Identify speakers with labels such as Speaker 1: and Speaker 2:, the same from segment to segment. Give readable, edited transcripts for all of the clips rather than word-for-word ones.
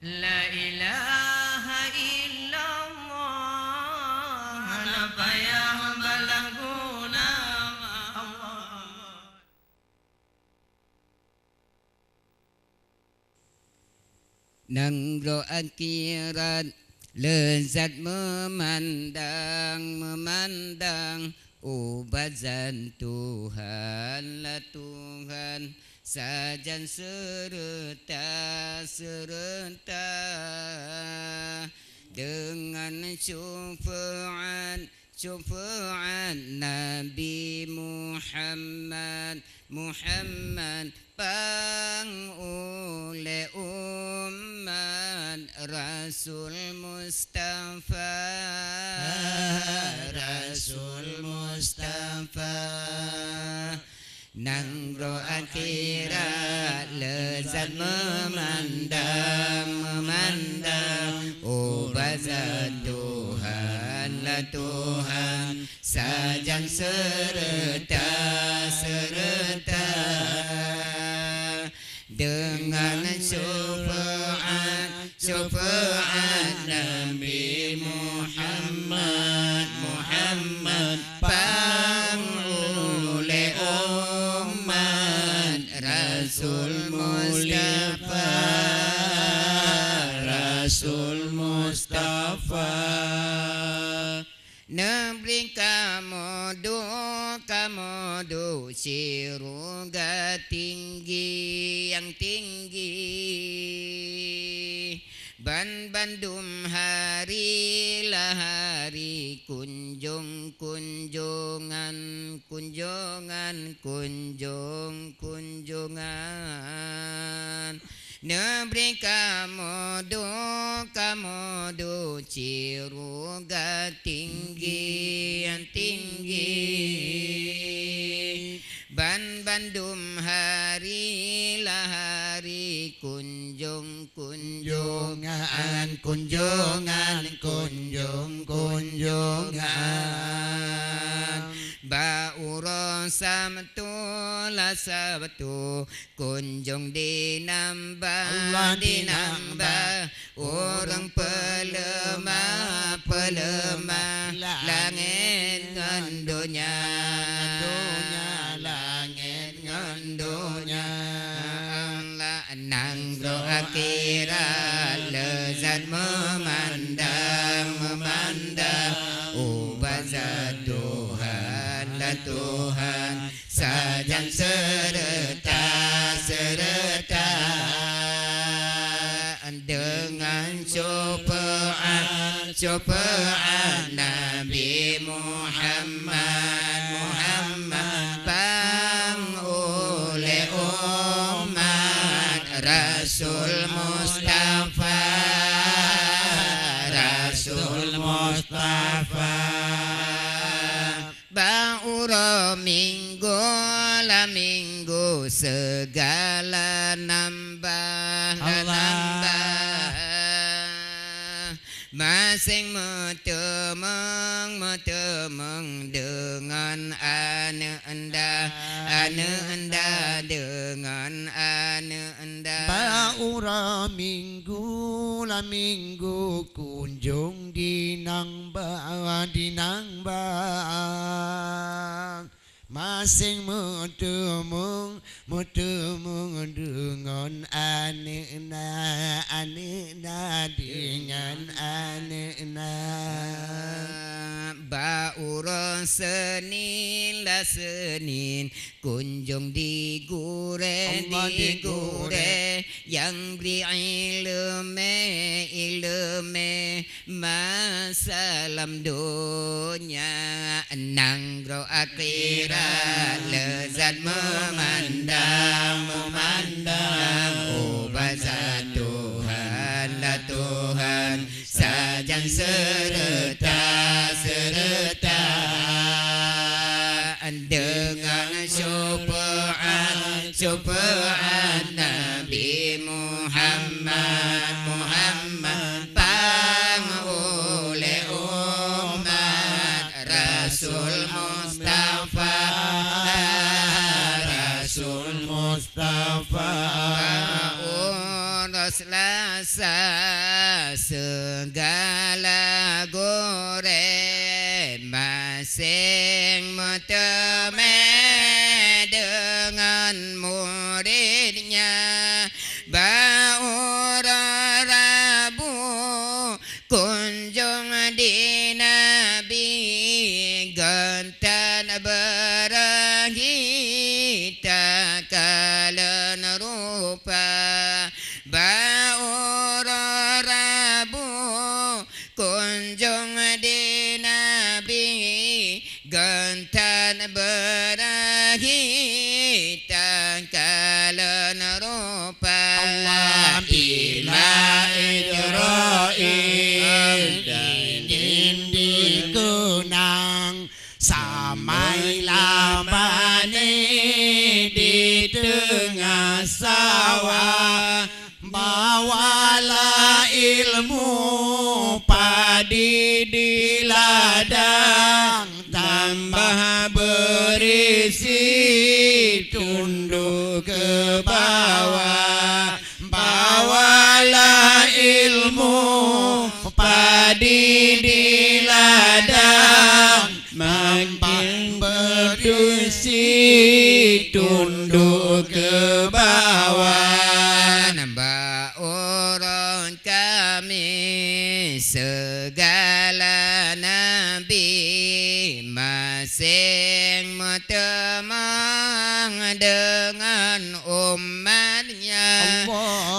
Speaker 1: La ilaha illallah Napa yang balaguna Allah.
Speaker 2: Nang roh akhirat lezat memandang ubazan Tuhan lah Tuhan sajan serta dengan syufaat Nabi Muhammad pang oleh umat Rasul Mustafa nang roh akhirat lezat memandang ubazat Tuhan lah Tuhan sajan serta dengan syufaat Nabi Muhammad pang oleh umat Rasul Mustafa Nebri kamodo siruga yang tinggi Bandum hari lahari kunjungan Nebri kamodo ciruga yang tinggi Bandum hari lahari kunjungan Ba'uro sabtu kunjung dinambah orang pelemah langit ngandunya nang roh akhirat lezat memandang ubazat Tuhan lah Tuhan sajan serta dengan syufaat Nabi Muhammad pang oleh umat Rasul Mustafa Ba'ura minggu segala nambah masing metemeng dengan ane anda dengan ane anda
Speaker 3: Ba'ura minggu kunjung dinambah masing metemeng dengan anena dengan anena
Speaker 2: Ba'ura Senin kunjung digure yang beri ilme masalam dunia nang roh akhirat lezat memandang ubazat Tuhan lah Tuhan sajan serta dengan syufaat Nabi Muhammad pang oleh umat Rasul Mustafa selasa segala gore masing meteme dengan muridnya Baura Rabu kunjung di Nabi gentan berahi takalan rupa Baura Rabu kunjung di Nabi gentan berahi takalan rupa
Speaker 3: Allah ila Israel dinding dikenang samailah bani di tengah sawah bawalah ilmu padi di ladang tambah berisi tunduk ke bawah bawalah ilmu padi di ladang makin berisi tunduk ke bawah
Speaker 2: nambah orang kami segala nabi masing berteman dengan umatnya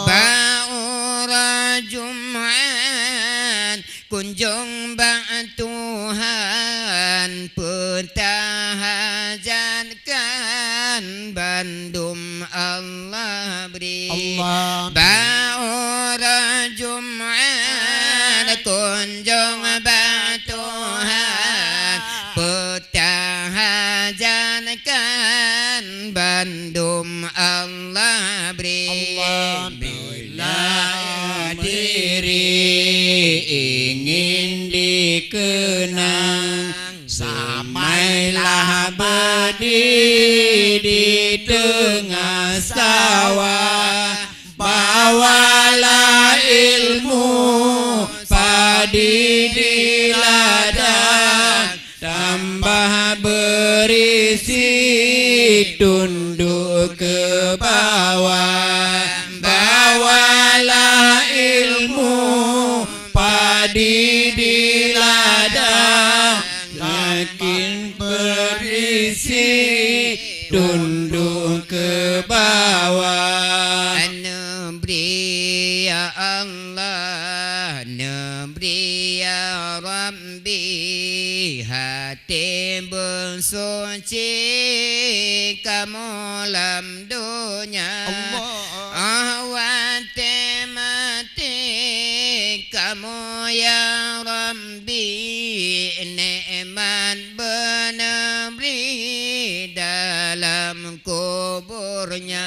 Speaker 2: Baura Jumat kunjung bang Tuhan pertahajatkan bandum Allah beri Baura Jumat kunjung bang Tuhan pertahajatkan bandum Allah beri
Speaker 3: bila diri ingin dikenang samailah berdiri di tengah sawah bawalah ilmu padi di ladang tambah berisi tunduk ke bawah bawalah ilmu padi di ladang makin berisi tunduk ke bawah
Speaker 2: Nabri ya Allah Nabri ya Rabbi hati bersuci kamu dalam dunia ahwati mati kamu ya Rabbi nikmat benabri dalam kuburnya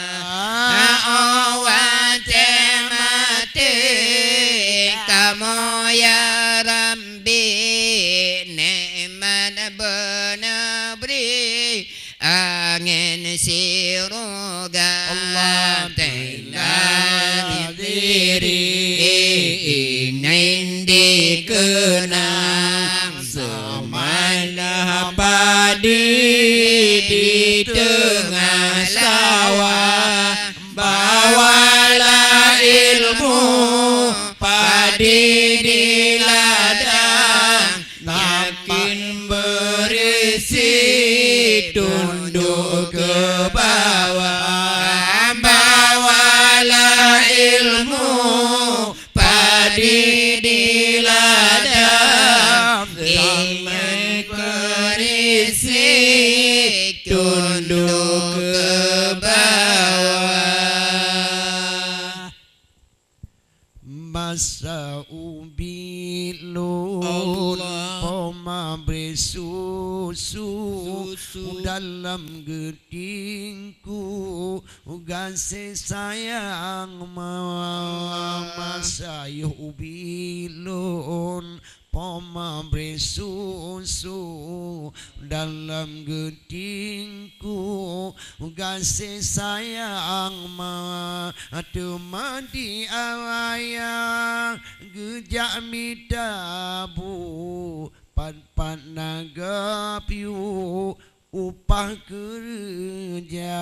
Speaker 2: ahwati mati kamu ya Rabbi nikmat benabri angin siroga Allah Ta'ala diri ingin dikenang samalah padi di tengah sawah bawalah ilmu padi di ladang makin berisi tunduk ke bawah bawalah ilmu padi di ladang ingin berisi tunduk ke bawah masa ubilun pemabri susu dalam getingku kasih sayang masa ubilun memberi susu dalam getingku kasih sayang temadi ayah gejak midabu pan naga piu upah kerja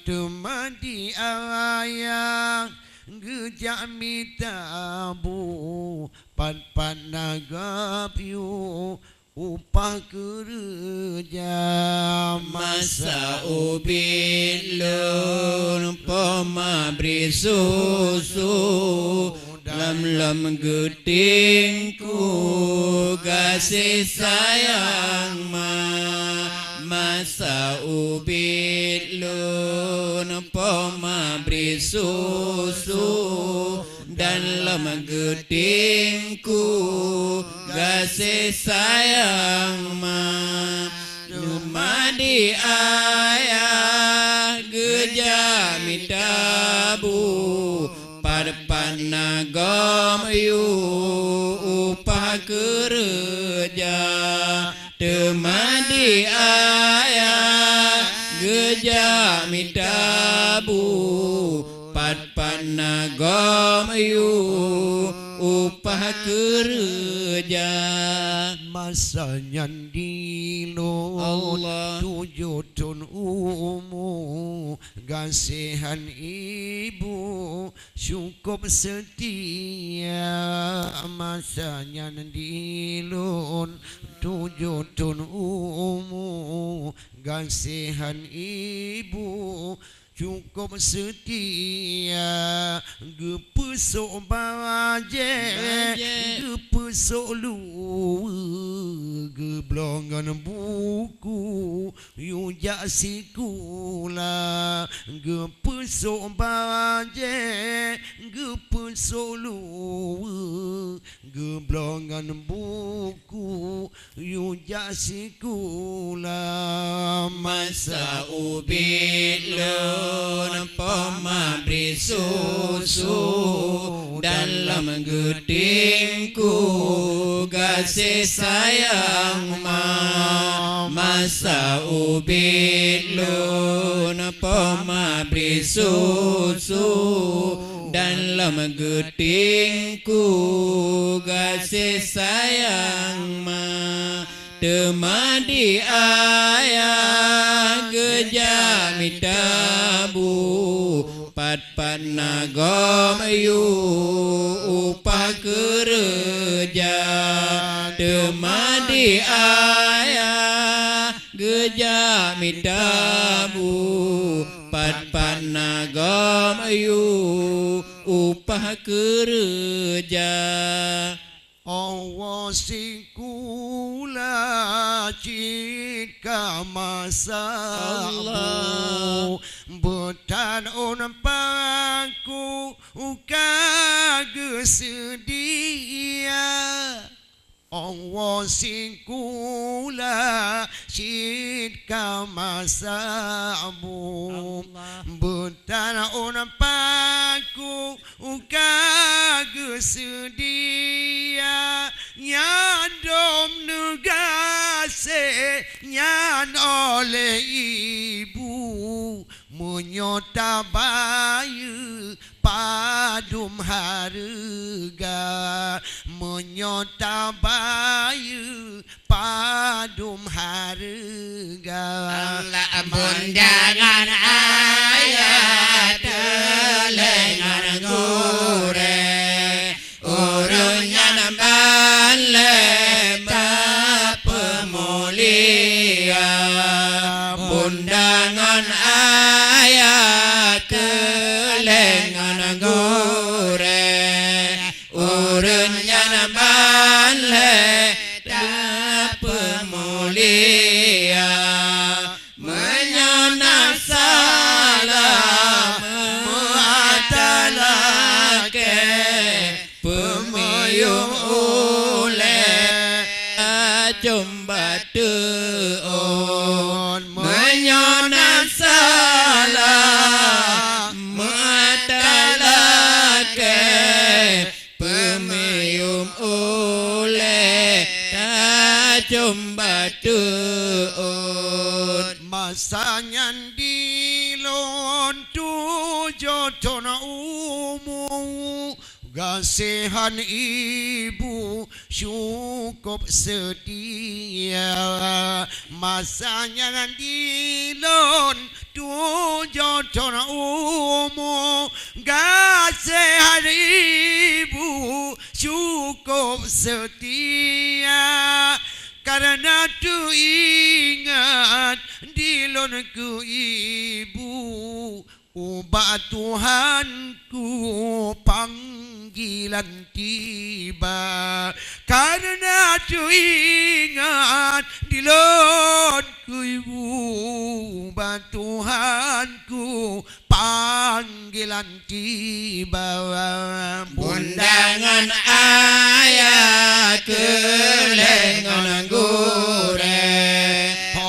Speaker 2: temadi ayah gejak mitabu pan naga piu upah kerja
Speaker 3: masa ubilun pemberi susu dalam getingku kasih sayang masa ubilun pemberi susu dalam getingku kasih sayang Numadi ayah geja mitabu Parpan nagam yu upah kerja Temadi ayah geja mitabu Parpan nagam yu upah kerja
Speaker 2: masanya dilo
Speaker 3: Allah
Speaker 2: 7 tahun umur kasihan ibu cukup setia masanya dilo 7 tahun umur kasihan ibu cukup setia gepesok baje gepesok lu geblongan buku yujak sikula gepesok baje gepesok lu geblongan buku yujak sikula
Speaker 3: masa ubit pemberi susu dalam getingku kasih sayang masa ubit lun pemberi susu dalam getingku kasih sayang temadi ayah geja mitabu Pat nagam yu upah kerja temadi ayah geja mitabu Pat nagam yu upah kerja
Speaker 2: Allah sikula jika masa Allah betan unampaku kagak sedia Allah sikula jika masamu betan unampaku kagak sedia nyadom negase nyan oleh ibu menyota bayu padum harga menyota bayu padum harga
Speaker 3: Bundangan ayat telengan gure urunnya nambale pemulia bundangan ayat telengan gure urunnya nambale pemulia menyonak salam muatalake pemuyung ule jumpa tuon menyonak salam muatalake pemuyung ule tuut
Speaker 2: masanya dilon tujuh ton umum kasihan ibu cukup setia masanya dilon tujuh ton umum kasihan ibu cukup setia karena tu ingat dilonku ibu ubah Tuhanku panggilan tiba karena tu ingat dilonku ibu ubah Tuhanku panggilan tiba
Speaker 3: undangan ayah kelengan gure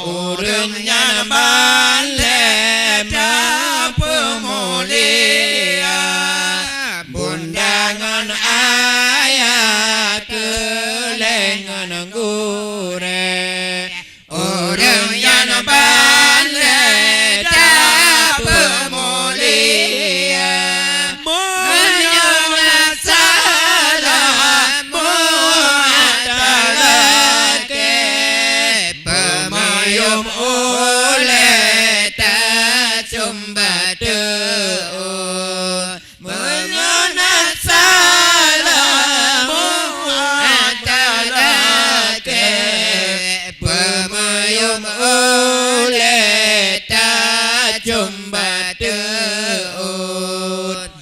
Speaker 3: urungnya balik pemulia undangan ayah kelengan gure urungnya balik pemulia menyulat salamu adalah ke pemayum oleh tak cumba menyulat salamu adalah ke pemayum oleh tak cumba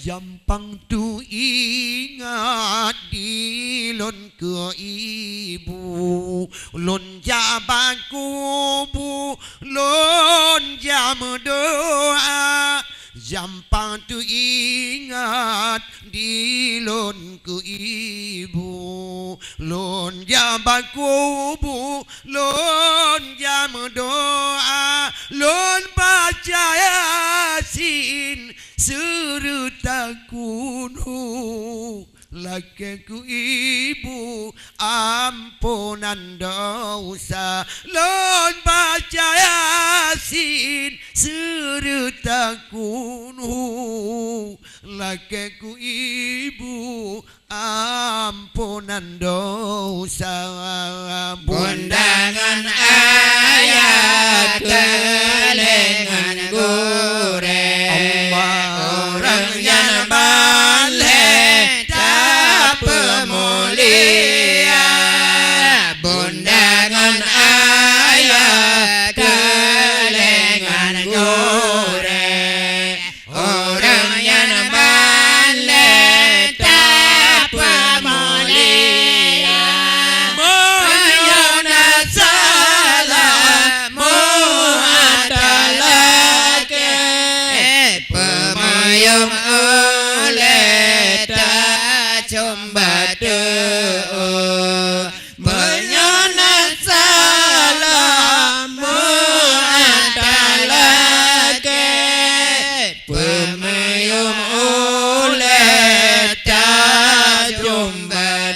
Speaker 2: Jampang tu ingat dilon ke ibu lon jabang kubu lon jam doa Jampang tu ingat dilon ke ibu lon jabang kubu lon jam doa lon baca Yasin serta kuno lakiku ibu ampunan dosa lon baca Yasin serta kuno lakiku ibu ampunan dosa
Speaker 3: undangan ayat kelengan gure orang yang balik tak pemulia undangan ayat kelengan gure orang yang balik tak pemulia menyulat salamu adalah ke pemayum oleh tak cumba menyulat salamu adalah ke pemayum oleh tak cumba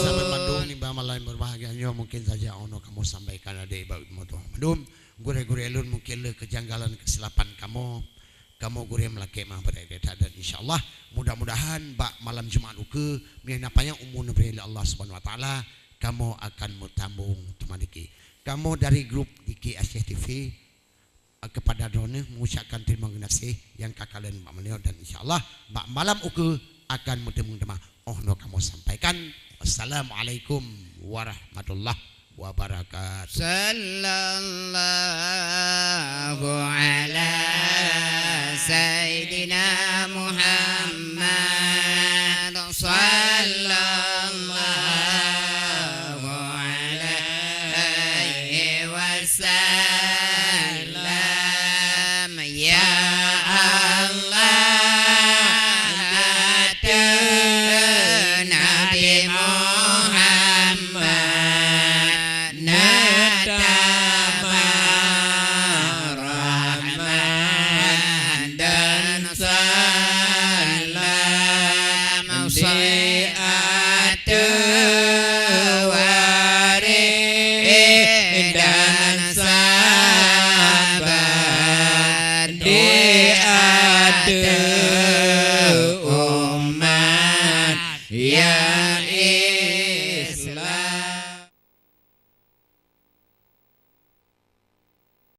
Speaker 2: sahabat Bandung ni bamalah yang berbahagianya mungkin saja ono kamu sampaikan ada ibu Tuhan Bandung gure-gure elun mungkin le kejanggalan kesilapan kamu gure melaki mah berada dan insyaallah mudah-mudahan bak malam Jumat uke menapanya umun beri Allah Subhanahu wa taala kamu akan mutambung temadiki kamu dari grup Diki Asyik TV kepada drone mengucapkan terima kasih yang kekalian Mbak Melio dan insyaallah bak malam uke akan mutembung-tembang no kamu sampaikan. Assalamualaikum warahmatullahi wabarakatuh.
Speaker 3: Sallallahu ala Sayyidina Muhammad sallallahu alaihi wasallam. Ya Nabi Muhammad natama rahman dan salam. Ya